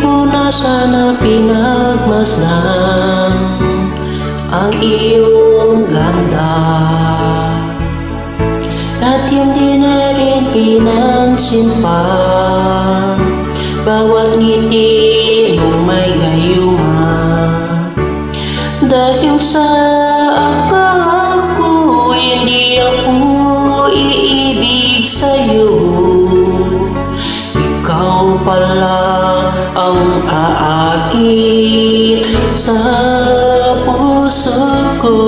ko na sana pinagmasdan ang iyong ganda, at hindi na rin pinansin pa bawat ngiti mong may gayuma. Dahil sa akala ko hindi ako iibig sa'yo, ikaw pala ang aakit sa puso ko.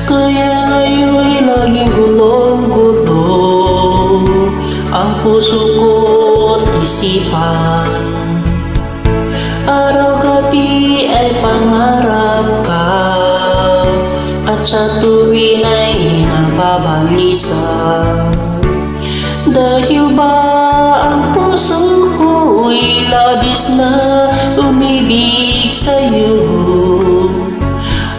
Kaya ngayon'y laging gulong-gulo ang puso ko't isipan. Araw-gabi ay pangarap ka, at sa tuwin ay nababalisa. Dahil ba ang puso ko'y labis na umibig sa'yo,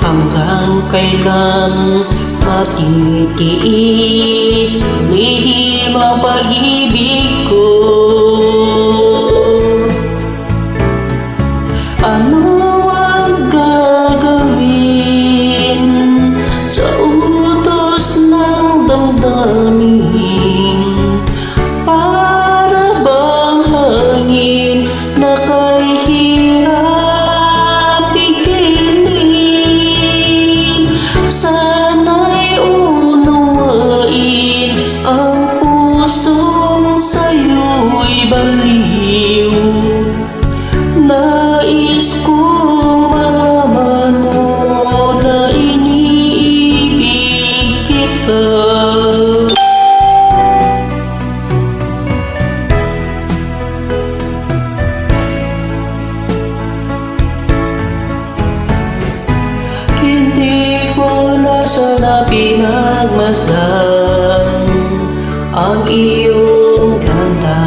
hanggang kailan matitiis lihim ang pag-ibig ko? Ano ang gagawin sa utos ng damdamin? Para bang hangin na kay hirap pigilin? Sana'y unawain ang pusong sa'yo'y baliw. Nais kong malaman mo na iniibig kita. Hindi ko na sana pinagmasdan ang iyong ganda,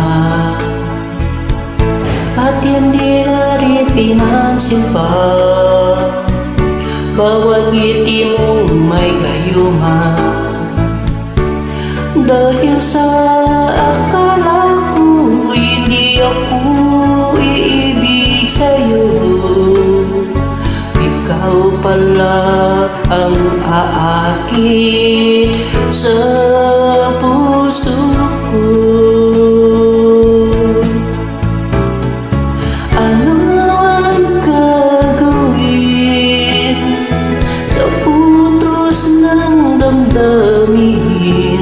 at hindi na rin pinansin pa bawat ngiti mong may gayuma. Dahil sa akala ko hindi ako iibig sa'yo, ikaw pala ang aakit sa puso ko. Ano ang gagawin sa utos ng damdamin?